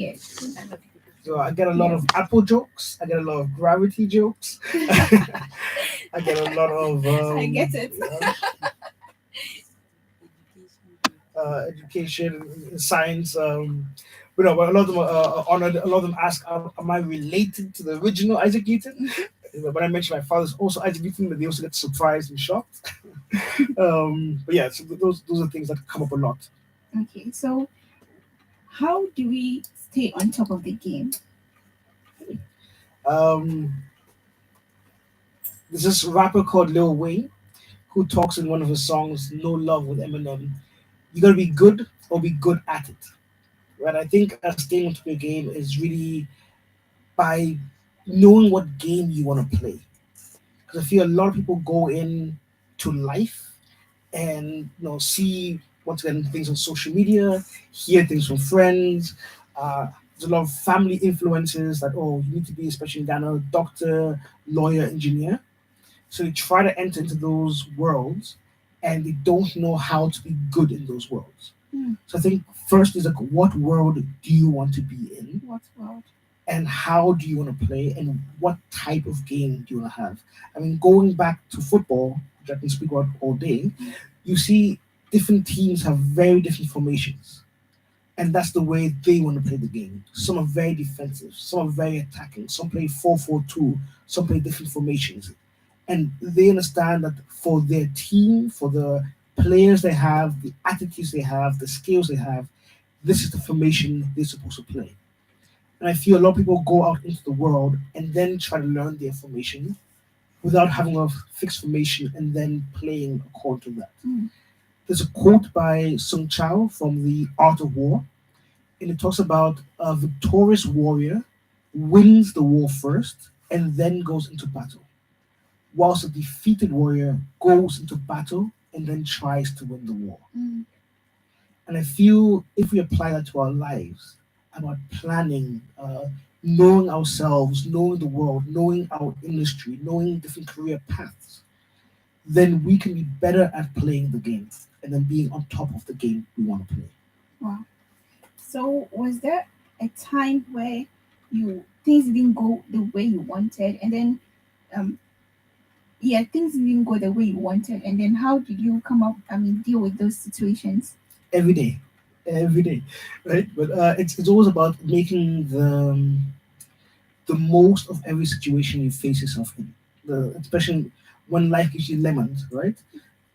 Yes. So I get a lot Yes. of Apple jokes. I get a lot of gravity jokes. I get a lot of I get it. education, science. But a lot of them are honored. A lot of them ask, "Am I related to the original Isaac Newton?" When I mention my father's also Isaac Newton, but they also get surprised and shocked. But yeah, so those are things that come up a lot. Okay, so how do we stay on top of the game? Um, there's this rapper called Lil Wayne who talks in one of his songs, "No Love" with Eminem. You gotta be good or be good at it, right? I think staying on top of your game is really by knowing what game you want to play. Because I feel a lot of people go in to life and see once again things on social media, hear things from friends. There's a lot of family influences that you need to be, especially in Ghana, doctor, lawyer, engineer. So they try to enter into those worlds, and they don't know how to be good in those worlds. Hmm. So I think first is like, what world do you want to be in? What world? And how do you want to play, and what type of game do you want to have? I mean, going back to football, which I can speak about all day, you see different teams have very different formations, and that's the way they want to play the game. Some are very defensive, some are very attacking, some play 4-4-2, some play different formations, and they understand that for their team, for the players they have, the attitudes they have, the skills they have, this is the formation they're supposed to play. And I feel a lot of people go out into the world and then try to learn their formation without having a fixed formation and then playing according to that. Hmm. There's a quote by Sung Chao from The Art of War, and it talks about a victorious warrior wins the war first and then goes into battle, whilst a defeated warrior goes into battle and then tries to win the war. Hmm. And I feel if we apply that to our lives, about planning, knowing ourselves, knowing the world, knowing our industry, knowing different career paths, then we can be better at playing the game and then being on top of the game we want to play. Wow. So was there a time where you things didn't go the way you wanted, and then um yeah, things didn't go the way you wanted, and then how did you come up? I mean, deal with those situations? Every day, every day, right? But it's always about making the most of every situation you face yourself in. Especially when life gives you lemons, right?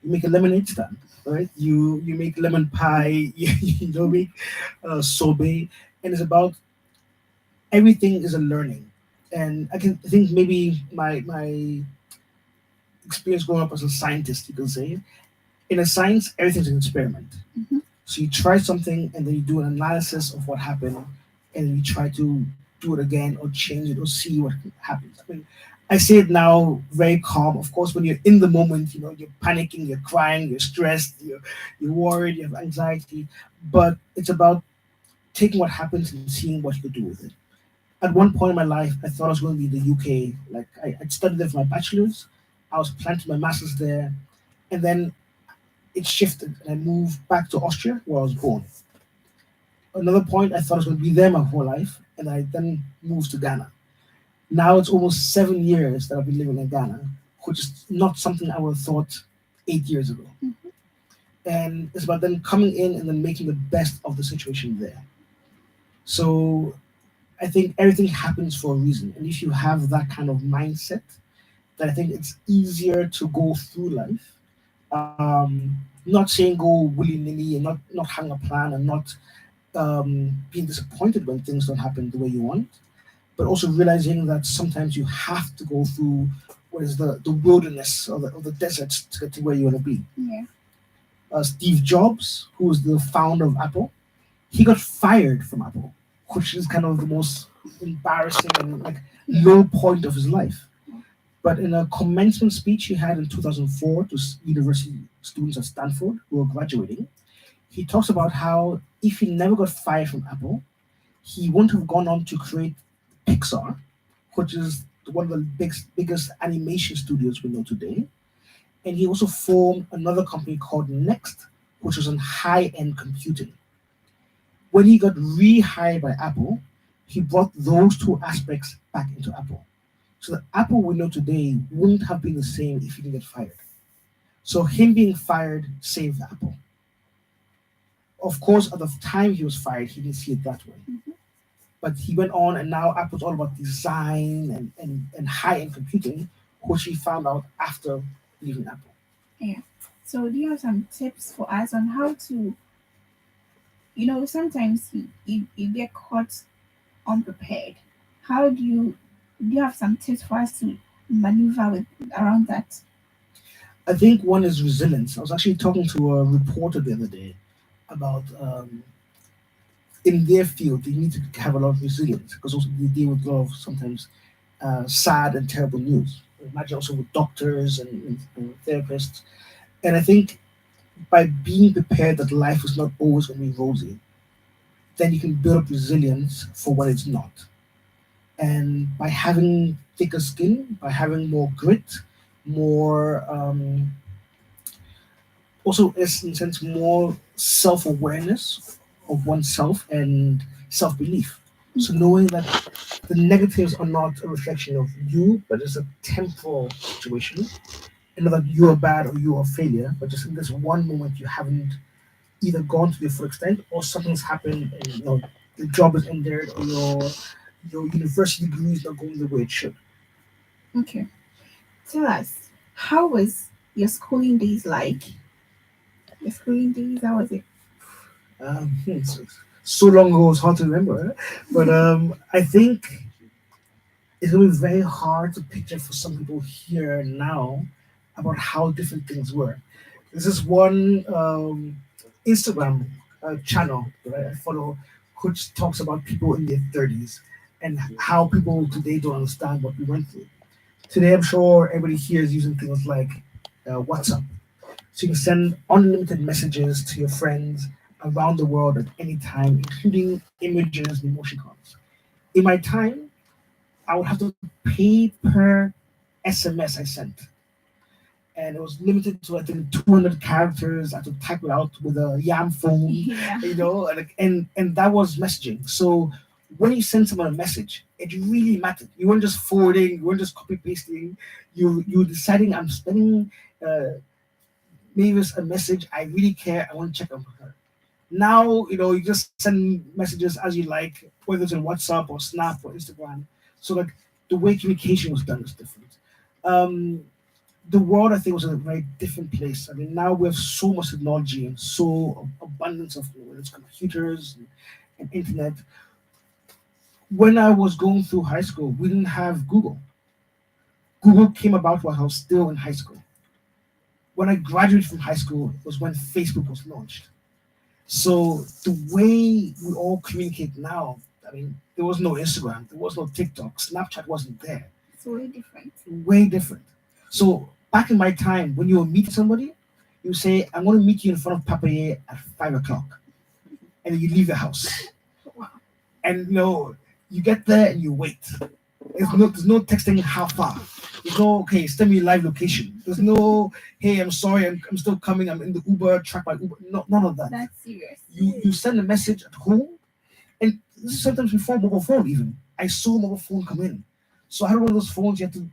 You make a lemonade stand, right? You make lemon pie, you make sorbet, and it's about everything is a learning. And I think maybe my experience growing up as a scientist, you can say, in a science everything's an experiment. Mm-hmm. So you try something and then you do an analysis of what happened, and you try to do it again or change it or see what happens. I mean, I say it now very calm. Of course, when you're in the moment, you're panicking, you're crying, you're stressed, you're worried, you have anxiety. But it's about taking what happens and seeing what you could do with it. At one point in my life, I thought I was going to be in the UK. Like I'd studied there for my bachelor's. I was planning to do my master's there, and then it shifted, and I moved back to Austria, where I was born. Another point, I thought I was going to be there my whole life, and I then moved to Ghana. Now it's almost 7 years that I've been living in Ghana, which is not something I would have thought 8 years ago. Mm-hmm. And it's about then coming in and then making the best of the situation there. So I think everything happens for a reason. And if you have that kind of mindset, then I think it's easier to go through life. Not saying go willy nilly and not having a plan and not being disappointed when things don't happen the way you want, but also realizing that sometimes you have to go through what is the wilderness or the deserts to get to where you want to be. Yeah. Steve Jobs, who was the founder of Apple, he got fired from Apple, which is kind of the most embarrassing and like low point of his life. But in a commencement speech he had in 2004 to university students at Stanford who were graduating, he talks about how if he never got fired from Apple, he wouldn't have gone on to create Pixar, which is one of the biggest animation studios we know today. And he also formed another company called Next, which was on high end computing. When he got rehired by Apple, he brought those two aspects back into Apple. So the Apple we know today wouldn't have been the same if he didn't get fired. So him being fired saved Apple. Of course, at the time he was fired, he didn't see it that way. Mhm. But he went on, and now Apple's all about design and high end computing, which he found out after leaving Apple. Yeah. So do you have some tips for us on how to, sometimes you get caught unprepared. How do you have some tips for us to maneuver around that? I think one is resilience. I was actually talking to a reporter the other day about in their field they need to have a lot of resilience because also they deal with a lot of sometimes sad and terrible news. Imagine also with doctors and therapists. And I think by being prepared that life is not always going to be rosy, then you can build up resilience for when it's not. And by having thicker skin, by having more grit, more also is in a sense more self-awareness of oneself and self-belief. So knowing that the negatives are not a reflection of you, but it's a temporal situation. And not that you are bad or you are a failure, but just in this one moment you haven't either gone to the full extent or something's happened and the job is ended or your university degree is not going the way it should. Okay. Tell us, how was your schooling days like? Your schooling days, how was it? So long ago it's hard to remember. But I think it's going to be very hard to picture for some people here now about how different things were. There's this one Instagram channel that I follow, which talks about people in their 30s and how people today don't understand what we went through. Today, I'm sure everybody here is using things like WhatsApp. So you can send unlimited messages to your friends around the world at any time, including images and emoticons. In my time, I would have to pay per SMS I sent, and it was limited to I think 200 characters. I had to type it out with a Yam phone, Yeah. and that was messaging. So when you send someone a message, it really mattered. You weren't just forwarding, you weren't just copy pasting. You were deciding I'm sending Mavis a message. I really care. I want to check up with her. Now you just send messages as you like, whether it's on WhatsApp or Snap or Instagram. So like the way communication was done is different. Um, the world I think was in a very different place. I mean, now we have so much technology and so abundance of whether it's computers and internet. When I was going through high school, we didn't have Google. Google came about while I was still in high school. When I graduated from high school was when Facebook was launched. So the way we all communicate now, I mean, there was no Instagram, there was no TikTok, Snapchat wasn't there. It's way different. Way different. So back in my time, when you were meeting somebody, you say, "I'm going to meet you in front of Papaye at 5 o'clock," and then you leave the house, Wow. and you get there and you wait. There's no texting how far. There's no okay, send me live location. There's no hey, I'm sorry, I'm still coming. I'm in the Uber, track by Uber. No, none of that. That's serious. You send a message at home, and this is sometimes before mobile phone even. I saw mobile phone come in, so I had one of those phones you had to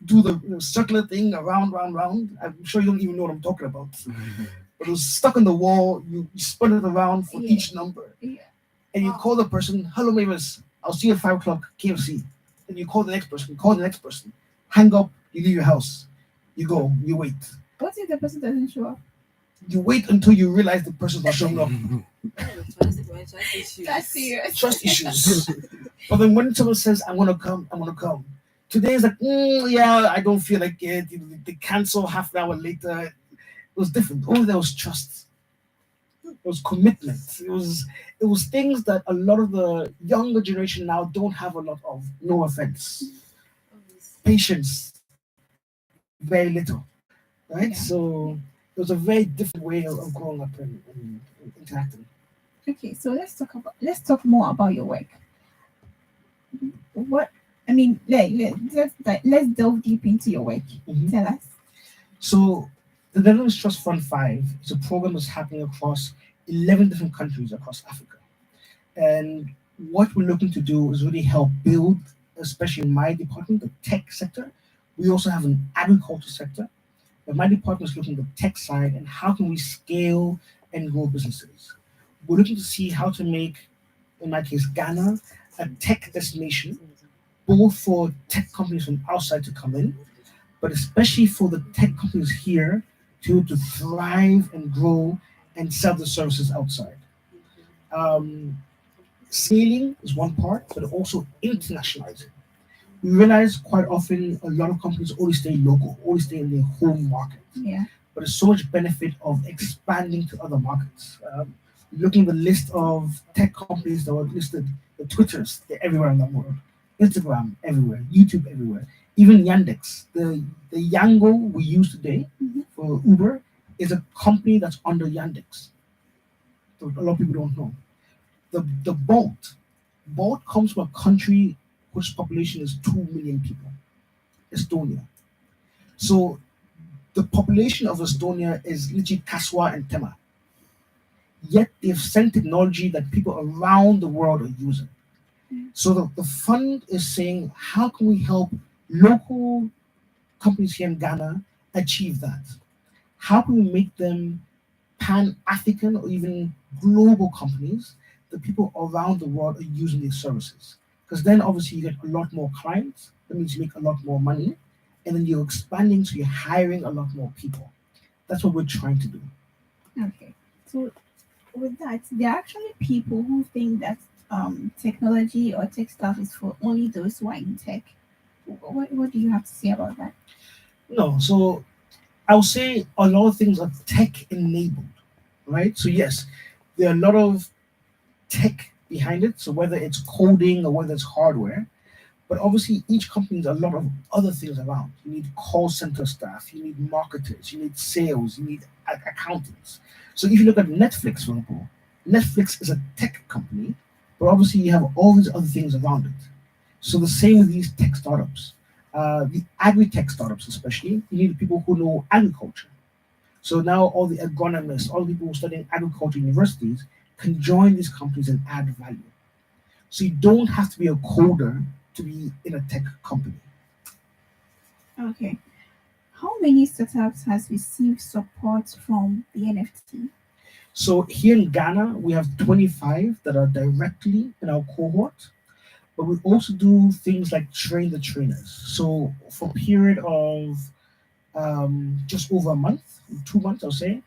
do the circular thing around, round, round. I'm sure you don't even know what I'm talking about. But it was stuck on the wall. You spun it around for Yeah. each number, Yeah. and you call the person, "Hello, Mavis. I'll see you at 5 o'clock, KFC." And you call the next person. Call the next person. Hang up. You leave your house. You go. You wait. What if the person doesn't show up? You wait until you realize the person's not showing up. That's serious. Trust issues. But then when someone says, "I'm gonna come," I'm gonna come. Today is like, yeah, I don't feel like it. They cancel half an hour later. It was different. Only there was trust. It was commitment. It was things that a lot of the younger generation now don't have a lot of. No offense. Patience, very little. Right? Yeah. So it was a very different way of growing up and interacting. Okay, so let's talk more about your work. What I mean, let's delve deep into your work. Mhm. Tell us. So the Netherlands Trust Fund 5 is a program that's happening across 11 different countries across Africa. And what we're looking to do is really help build, especially in my department, the tech sector. We also have an agriculture sector, but my department is looking at the tech side and how can we scale and grow businesses. We're looking to see how to make, in my case, Ghana a tech destination, both for tech companies from outside to come in, but especially for the tech companies here to thrive and grow and sell the services outside. Um, Scaling is one part, but also internationalizing. We realize quite often a lot of companies only stay local, only stay in their home market. Yeah. But there's so much benefit of expanding to other markets. Looking at the list of tech companies that were listed, the Twitters, they're everywhere in the world. Instagram, everywhere. YouTube, everywhere. Even Yandex, the Yango we use today Mhm. for Uber, is a company that's under Yandex. So a lot of people don't know. The Bolt comes from a country whose population is 2 million people, Estonia. So the population of Estonia is literally Kaswa and Tema. Yet they've sent technology that people around the world are using. So the fund is saying, how can we help local companies here in Ghana achieve that? How can we make them pan African or even global companies that people around the world are using these services? Because then obviously you get a lot more clients, that means you make a lot more money, and then you're expanding, so you're hiring a lot more people. That's what we're trying to do. Okay. So with that, there are actually people who think that technology or tech stuff is for only those who are in tech. What do you have to say about that? No, so I would say a lot of things are tech enabled, right? So yes, there are a lot of tech behind it. So whether it's coding or whether it's hardware, but obviously each company needs a lot of other things around. You need call center staff, you need marketers, you need sales, you need accountants. So if you look at Netflix, for example, Netflix is a tech company, but obviously you have all these other things around it. So the same with these tech startups. The agri-tech startups especially, you need people who know agriculture. So now all the agronomists, all the people studying agriculture universities can join these companies and add value. So you don't have to be a coder to be in a tech company. Okay. How many startups has received support from the NFT? So here in Ghana, we have 25 that are directly in our cohort, but we also do things like train the trainers. So for a period of just over a month, 2 months, I'll say,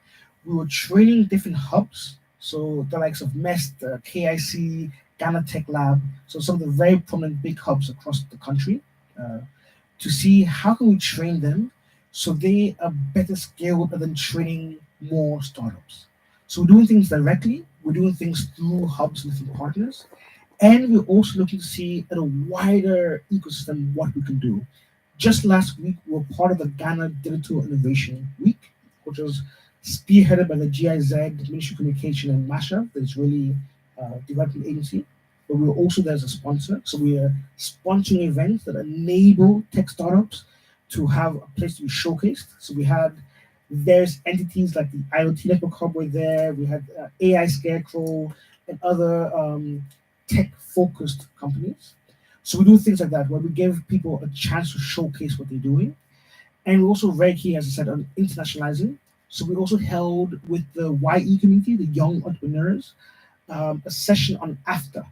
we were training different hubs. So the likes of MEST, KIC, Ghana Tech Lab, so some of the very prominent big hubs across the country, uh, to see how can we train them so they are better scaled than training more startups. So we're doing things directly, we're doing things through hubs and different partners, and we're also looking to see at a wider ecosystem what we can do. Just last week, we were part of the Ghana Digital Innovation Week, which was spearheaded by the GIZ, Ministry of Communication, and MASHA, the Israeli development agency. But we were also there as a sponsor. So we are sponsoring events that enable tech startups to have a place to be showcased. So we had various entities like the IoT Network Hub were there. We had AI Scarecrow and other tech-focused companies. So we do things like that where we give people a chance to showcase what they're doing. And we're also very key, as I said, on internationalizing. So we also held with the YE community, the young entrepreneurs, a session on AFTA,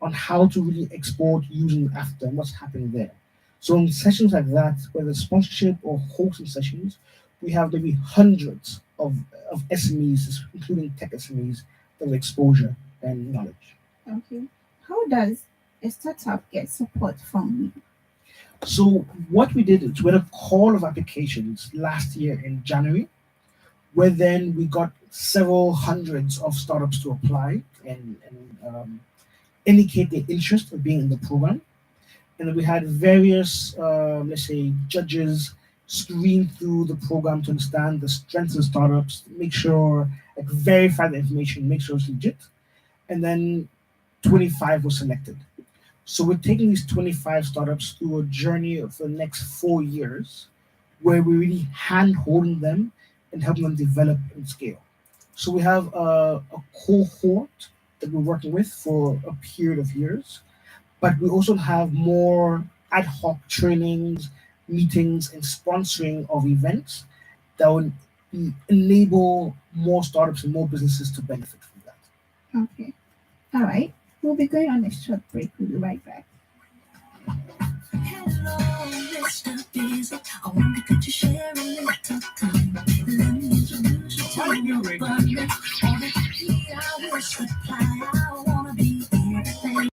on how to really export using AFTA and what's happening there. So in sessions like that, whether it's sponsorship or hosting sessions, we have maybe hundreds of SMEs, including tech SMEs, that have exposure and knowledge. Okay. How does a startup get support from you? So what we did is we had a call of applications last year in January, where then we got several hundreds of startups to apply and indicate their interest of being in the program. And then we had various, let's say, judges screen through the program to understand the strengths of startups, make sure, like, verify the information, make sure it's legit. And then 25 were selected. So we're taking these 25 startups through a journey of the next 4 years where we're really hand holding them and helping them develop and scale. So we have a cohort that we're working with for a period of years, but we also have more ad hoc trainings, meetings, and sponsoring of events that will enable more startups and more businesses to benefit from that. Okay. All right. We'll be going on a short break. We'll be right back. Hello, Mr. Busy. I wonder could you share a little time? Let me introduce you to your buddy. On the key, I will supply. I wanna be everything.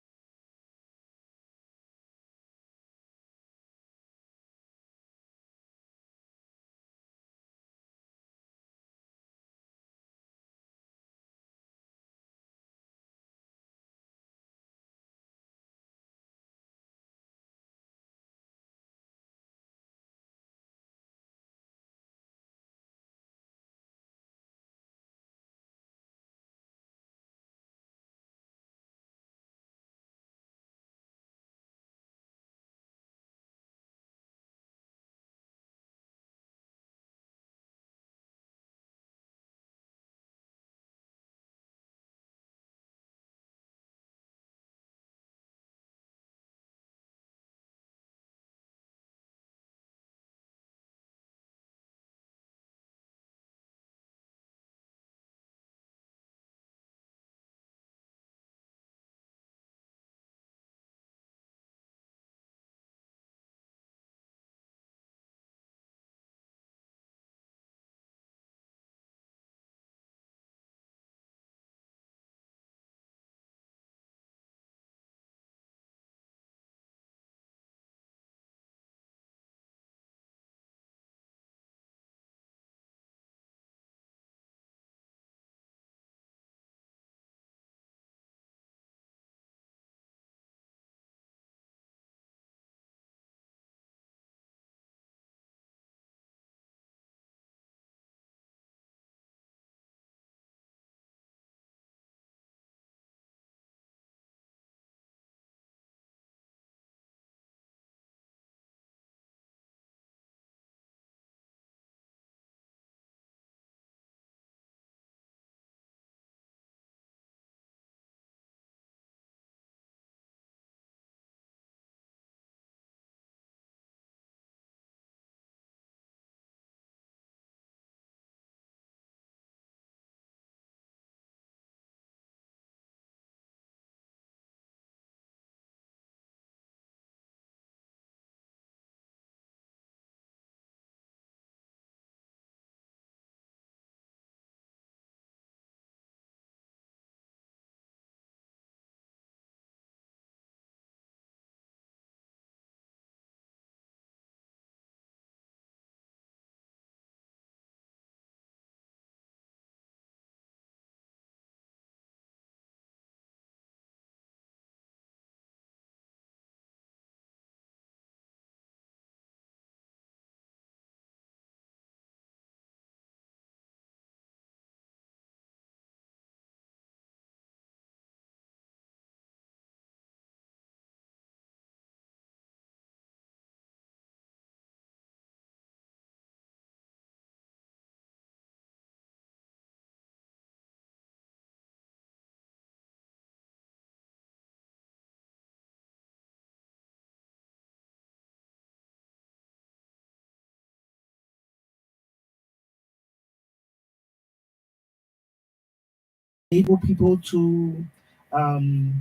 Enable people to um,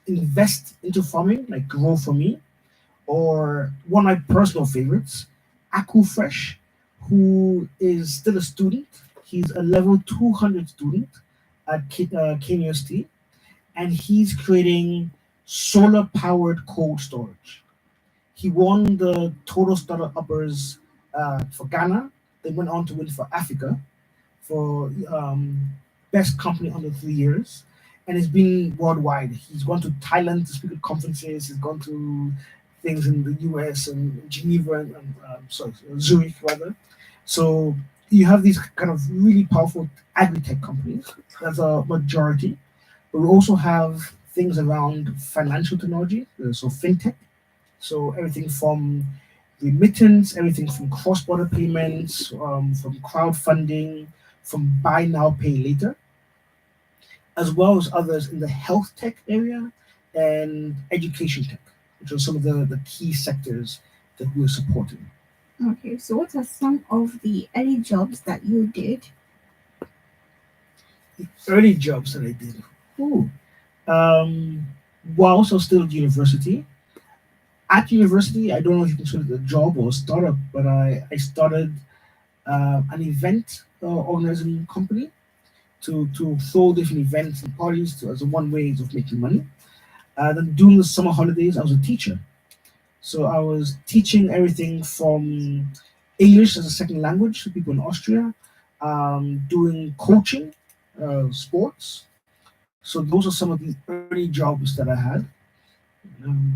invest into farming, like grow for me, or one of my personal favorites, Acquah Fresh, who is still a student. He's a level 200 student at Kenya State, and he's creating solar powered cold storage. He won the Total Startup Uppers for Ghana, then went on to win for Africa for best company under 3 years, and it's been worldwide. He's gone to Thailand to speak at conferences. He's gone to things in the US and Geneva and sorry, Zurich rather. So you have these kind of really powerful agri-tech companies. That's a majority, but we also have things around financial technology, so fintech. So everything from remittance, everything from cross-border payments, from crowdfunding, from buy now, pay later. as well as others in the health tech area and education tech, which are some of the key sectors that we're supporting. Okay, so what are some of the early jobs that you did? Early jobs that I did. Ooh. Um, whilst I was still at university, I don't know if you consider it a job or a startup, but I started an event organizing company to throw different events and parties as a one way of making money. Then during the summer holidays, I was a teacher. So I was teaching everything from English as a second language to people in Austria, doing coaching, sports. So those are some of the early jobs that I had.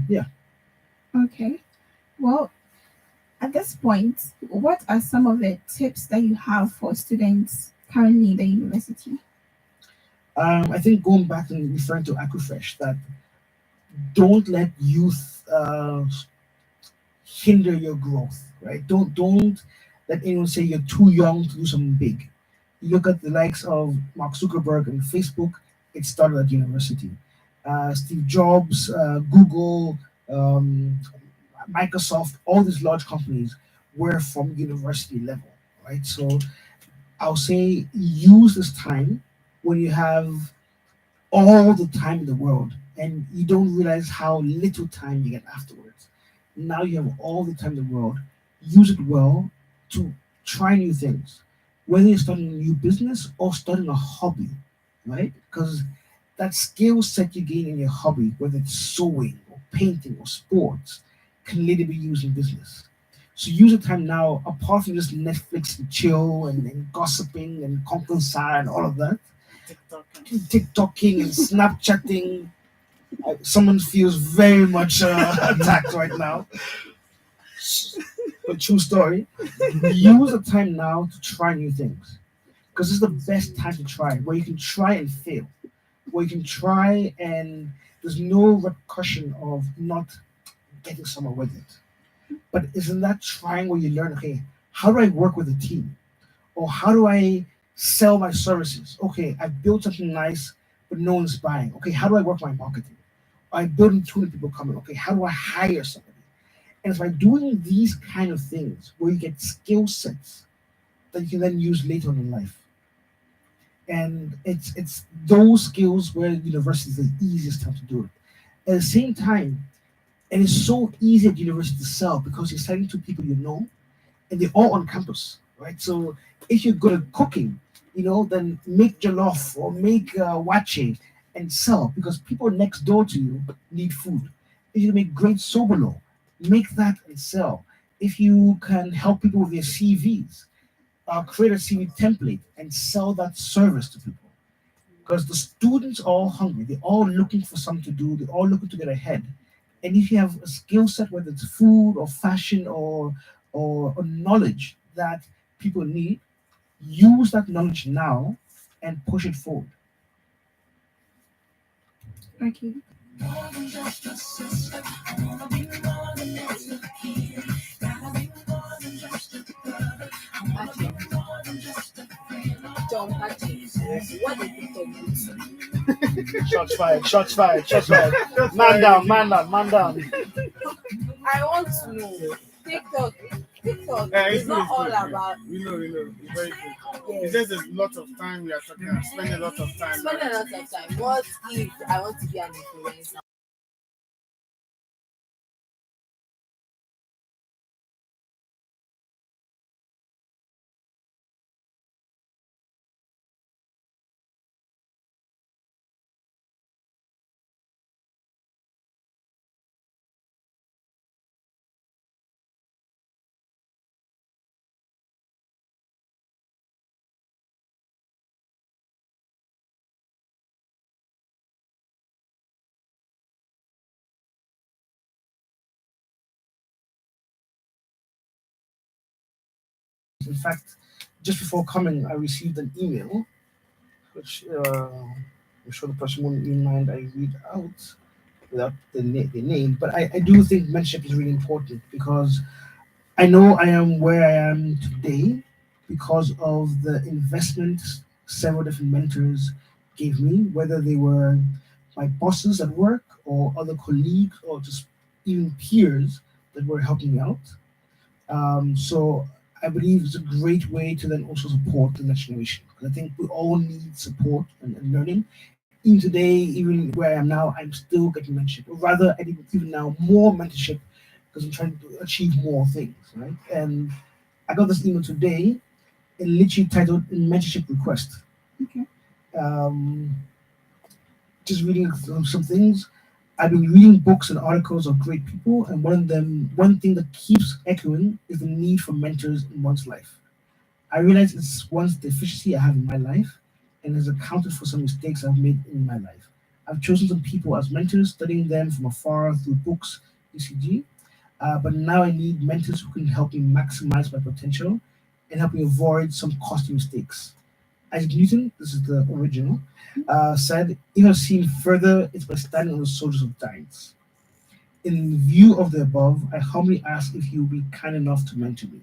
Yeah. Okay, well, at this point, what are some of the tips that you have for students currently in the university? I think going back and referring to Aquafresh, that don't let youth hinder your growth, right? Don't let anyone say you're too young to do something big. You look at the likes of Mark Zuckerberg and Facebook; it started at university. Steve Jobs, Google, um, Microsoft, all these large companies were from university level, right? So I'll say use this time when you have all the time in the world and you don't realize how little time you get afterwards. Now you have all the time in the world. Use it well to try new things, whether you're starting a new business or starting a hobby, right? Because that skill set you gain in your hobby, whether it's sewing or painting or sports, can later be used in business. So use the time now, apart from just Netflix and chill and gossiping and compensar and all of that, TikToking and Snapchatting. Someone feels very much attacked right now. But true story. Use the time now to try new things because this is the best time to try, where you can try and fail, where you can try and there's no repercussion of not getting somewhere with it. But isn't that trying where you learn? Okay, how do I work with a team? Or how do I sell my services? Okay, I built something nice, but no one's buying. Okay, how do I work my marketing? I build 200 people coming. Okay, how do I hire somebody? And it's by doing these kind of things where you get skill sets that you can then use later on in life. And it's those skills where university is the easiest time to do it. At the same time, and it's so easy at university to sell because you're selling to people you know and they're all on campus, right? So if you're good at cooking, then make jollof or make wache and sell because people next door to you need food. If you make great sobolo, make that and sell. If you can help people with their CVs, create a CV template and sell that service to people. Because the students are all hungry, they're all looking for something to do, they're all looking to get ahead. And if you have a skill set, whether it's food or fashion or knowledge that people need, use that knowledge now and push it forward. Okay, Actually, John Patrick, what did you talk Shots fired, shots fired, shots fired. Man down, man down, man down. I want to know. TikTok, TikTok is not all about We know. It's very good. It's yes. just a lot of time we are talking, spending a lot of time. Spend a lot of time. What if I want to be an influencer? In fact, just before coming, I received an email, which I'm sure the person wouldn't mind I read out without the name. But I do think mentorship is really important because I know I am where I am today because of the investment several different mentors gave me, whether they were my bosses at work or other colleagues or just even peers that were helping me out. So I believe it's a great way to then also support the next generation. Because I think we all need support and learning. Even today, even where I am now, I'm still getting mentorship. Or rather, I think even now more mentorship because I'm trying to achieve more things, right? And I got this email today, and literally titled mentorship request. Okay. Um, just reading some things. I've been reading books and articles of great people, and one thing that keeps echoing is the need for mentors in one's life. I realize it's one deficiency I have in my life, and has accounted for some mistakes I've made in my life. I've chosen some people as mentors, studying them from afar through books, ECG, but now I need mentors who can help me maximize my potential and help me avoid some costly mistakes. Isaac Newton, this is the original, said, "If I've seen further, it's by standing on the shoulders of giants." In view of the above, I humbly ask if you will be kind enough to mentor me,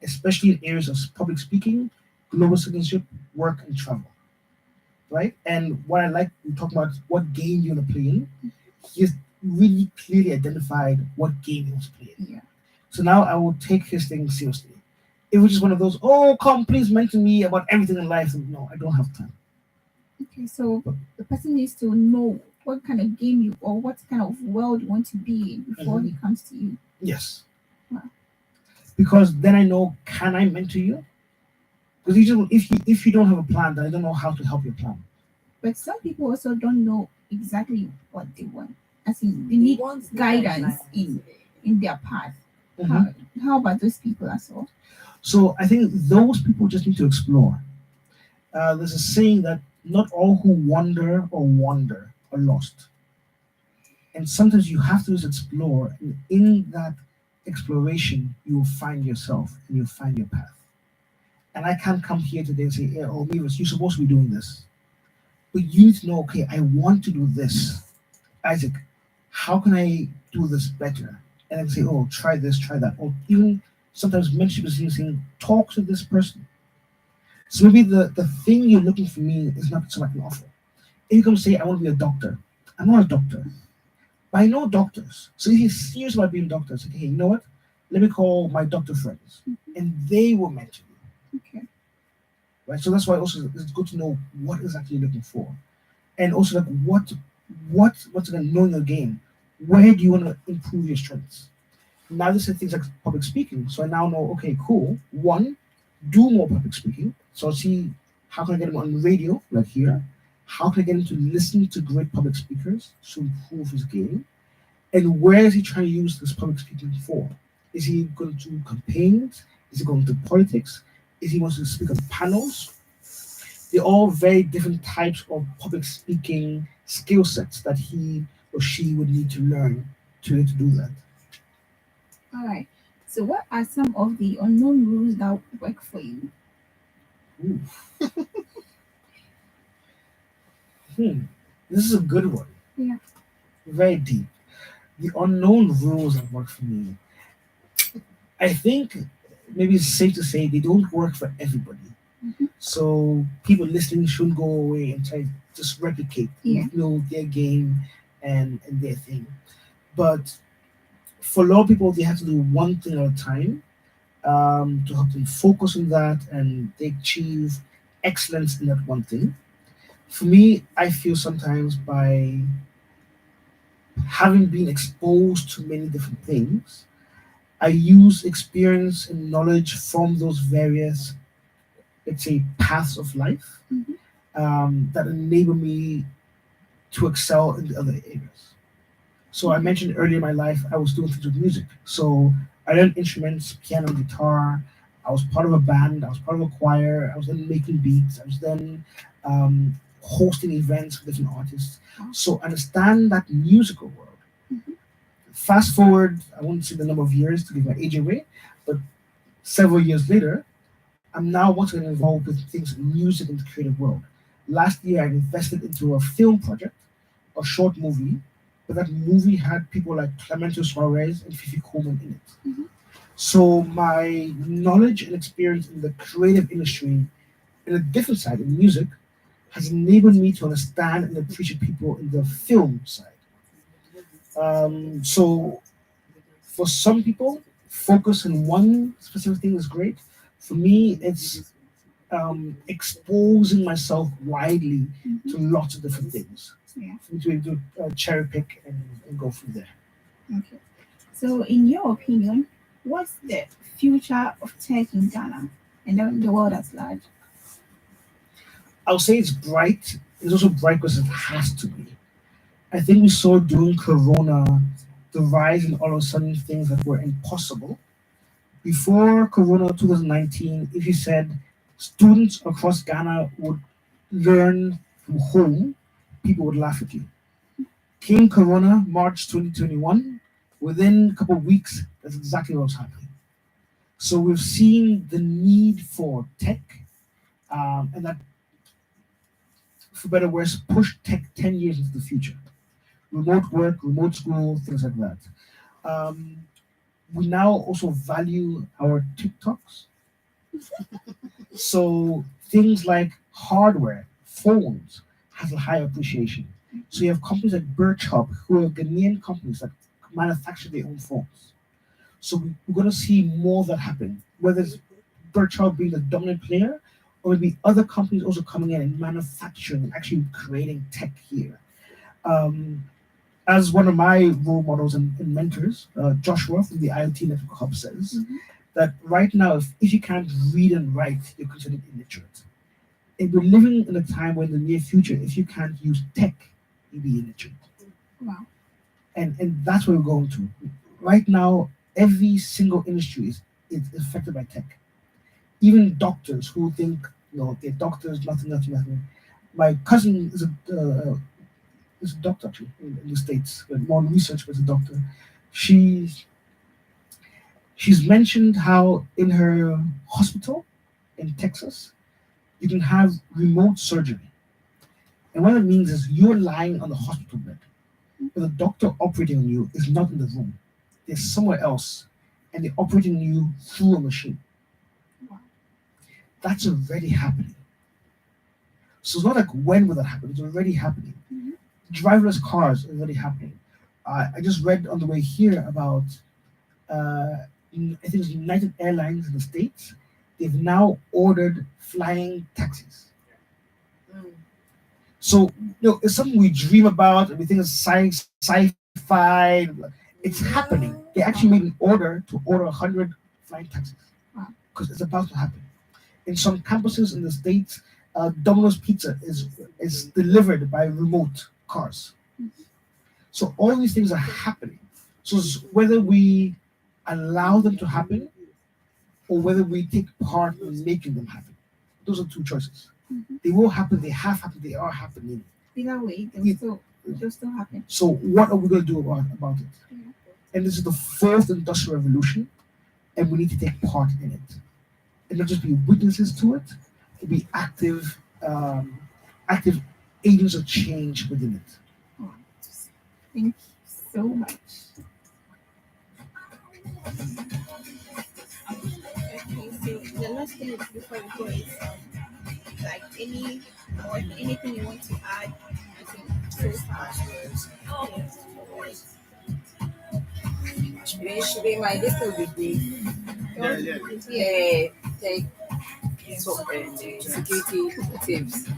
especially in areas of public speaking, global citizenship, work, and travel. Right? And what I like, we talk about what game you want to play in. He has really clearly identified what game he wants to play in. Yeah. So now I will take his thing seriously. If it's just one of those, oh, come, please mentor me about everything in life, no, I don't have time. Okay. So the person needs to know what kind of game you or what kind of world you want to be in before he comes to you. Yes. Wow. Because then I know, can I mentor you? Because if you don't have a plan, then I don't know how to help your plan. But some people also don't know exactly what they want. As in, they They need want the guidance guidelines. in their path. Mhm. How about those people as well? So I think those people just need to explore. There's a saying that not all who wander are lost. And sometimes you have to just explore. And in that exploration, you will find yourself and you'll find your path. And I can't come here today and say, "Yeah, oh, Mavis, you're supposed to be doing this." But you need to know, okay, I want to do this. Isaac, how can I do this better? And then say, oh, try this, try that. Or even sometimes mentorship is using talk to this person. So maybe the thing you're looking for me is not so I can offer. If you come say, I want to be a doctor. I'm not a doctor. But I know doctors. So if you're serious about being a doctor, say, hey, you know what? Let me call my doctor friends. And they will mentor you. Okay. Right? So that's why also it's good to know what exactly you're looking for. And also like what's gonna know your game. Where do you want to improve your strengths? Now this is things like public speaking. So I now know, okay, cool. One, do more public speaking. So I'll see how can I get him on the radio, like here. How can I get him to listen to great public speakers to improve his game? And where is he trying to use this public speaking for? Is he going to campaigns? Is he going to politics? Is he wants to speak on panels? They're all very different types of public speaking skill sets that he or she would need to learn to be able to do that. All right. So what are some of the unknown rules that work for you? Ooh. This is a good one. Yeah. Very deep. The unknown rules that work for me. I think maybe it's safe to say they don't work for everybody. Mhm. So people listening shouldn't go away and try to just replicate, Yeah. their game and their thing. But for a lot of people, they have to do one thing at a time to help them focus on that and they achieve excellence in that one thing. For me, I feel sometimes by having been exposed to many different things, I use experience and knowledge from those various, let's say, paths of life Mhm. that enable me to excel in the other areas. So I mentioned earlier in my life, I was doing things with music. So I learned instruments, piano, guitar. I was part of a band. I was part of a choir. I was then making beats. I was then hosting events with different artists. So understand that musical world. Mhm. Fast forward, I won't say the number of years to give my age away, but several years later, I'm now once again involved with things in music and the creative world. Last year, I invested into a film project, a short movie, but that movie had people like Clemente Suarez and Fifi Coleman in it. Mhm. So my knowledge and experience in the creative industry, in a different side in music, has enabled me to understand and appreciate people in the film side. So for some people, focus on one specific thing is great. For me, it's exposing myself widely to Mm-hmm. lots of different things. Yeah. For me to be able to cherry pick and go from there. Okay. So, in your opinion, what's the future of tech in Ghana and the world at large? I'll say it's bright. It's also bright because it has to be. I think we saw during Corona the rise in all of a sudden things that were impossible. Before Corona 2019, if you said students across Ghana would learn from home, people would laugh at you. Came Corona, March 2021, within a couple of weeks, that's exactly what was happening. So we've seen the need for tech, and that, for better or worse, push tech 10 years into the future. Remote work, remote school, things like that. Um, we now also value our TikToks. So things like hardware, phones, has a high appreciation. So you have companies like Birch Hub, who are Ghanaian companies that manufacture their own phones. So we're going to see more of that happen, whether it's Birch Hub being the dominant player, or maybe other companies also coming in and manufacturing and actually creating tech here. Um, as one of my role models and mentors, Joshua from the IoT Network Hub says, Mm-hmm. that right now, if you can't read and write, you're considered illiterate. And we're living in a time where in the near future, if you can't use tech, you'll be illiterate. Wow. And that's where we're going to. Right now, every single industry is affected by tech. Even doctors who think, they're doctors, nothing, nothing, nothing. My cousin is a doctor actually in the States, but more in research, but a doctor. She's she's mentioned how in her hospital in Texas, you can have remote surgery. And what it means is you're lying on the hospital bed, but the doctor operating on you is not in the room. They're somewhere else, and they're operating on you through a machine. Wow. That's already happening. So it's not like when will that happen? It's already happening. Mm-hmm. Driverless cars are already happening. I just read on the way here about I think it's United Airlines in the States. They've now ordered flying taxis. Mm. So it's something we dream about and we think it's sci-fi. It's happening. They actually made an order to order 100 flying taxis Wow. because it's about to happen. In some campuses in the States, Domino's Pizza is delivered by remote cars. So all these things are happening. So it's whether we allow them to happen or whether we take part in making them happen. Those are two choices. Mm-hmm. They will happen, they have happened, they are happening. Either way, We- they'll still happen. So what are we going to do about it? Yeah. And this is the fourth industrial revolution, and we need to take part in it. And not just be witnesses to it, to be active agents of change within it. Wow. Thank you so much. Okay, so the last thing before we go is like anything you want to add. I think so far. Should be my this will be brief. Yeah, yeah. Take security tips.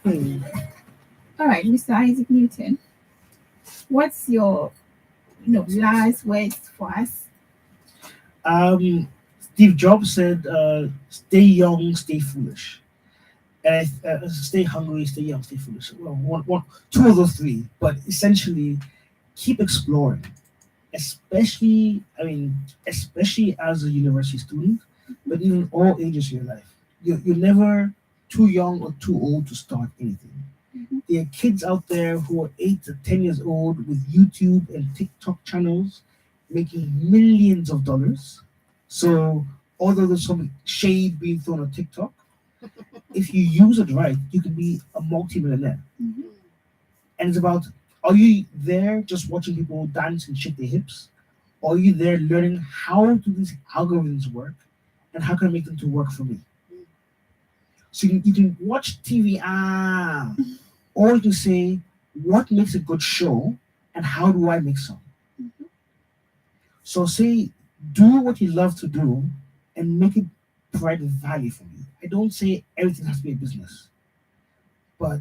Hmm. All right, Mr. Isaac Newton, what's your last words for us? Steve Jobs said, "Stay young, stay foolish." And stay hungry, stay young, stay foolish. Well, two of those three. But essentially, keep exploring. Especially as a university student, but even all ages of your life. You're never too young or too old to start anything. Mhm. There are kids out there who are 8 to 10 years old with YouTube and TikTok channels making millions of dollars. So although there's some shade being thrown on TikTok, if you use it right, you can be a multi-millionaire. Mhm. And it's about, are you there just watching people dance and shake their hips? Or are you there learning how do these algorithms work and how can I make them to work for me? So you can watch TV, or you can say, what makes a good show and how do I make some? Mhm. So say, do what you love to do and make it provide value for you. I don't say everything has to be a business, but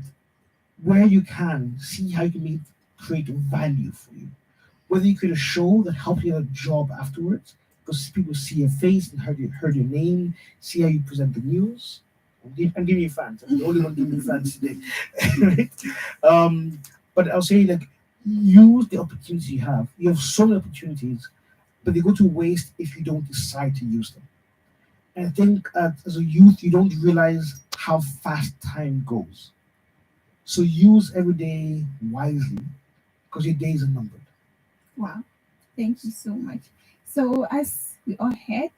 where you can, see how you can make create value for you. Whether you create a show that helps you get a job afterwards, because people see your face and heard your name, see how you present the news. I'm giving you fans. I'm the only one giving you fans today. Right? But I'll say like use the opportunities you have. You have so many opportunities, but they go to waste if you don't decide to use them. And I think as a youth, you don't realize how fast time goes. So use every day wisely because your days are numbered. Wow. Thank you so much. So, as we all heard,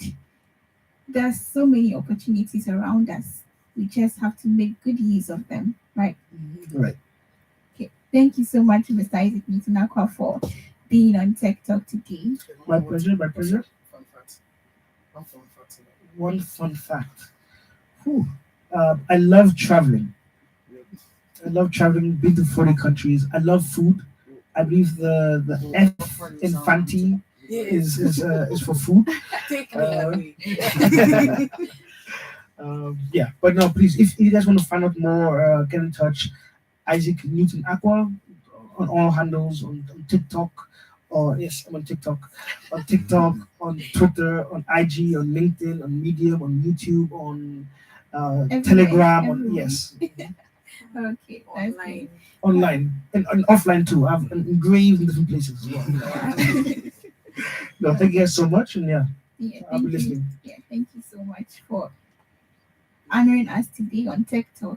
there's so many opportunities around us. We just have to make good use of them, right? Right. Okay. Thank you so much, Mr. Isaac Newton Acquah, for being on Tech Talk today. My pleasure. My pleasure. Fun fact. One fun fact. One fun fact. Whew. I love traveling. Yeah. I love traveling. Been to 40 countries. I love food. I believe the F in Fanti is for food. Take me Uh, away. Yeah, but no, please, if you guys want to find out more, get in touch. Isaac Newton Aqua on all handles on TikTok, or yes, I'm on TikTok, on Twitter, on IG, on LinkedIn, on Medium, on YouTube, on Everywhere, Telegram, on everywhere. yes, Okay, that's Online. online and offline too. I've engraved in different places as well. great. No, thank you guys so much, and yeah, Yeah, I'll be thank you. listening. Yeah, thank you so much for honoring us today on Tech Talk.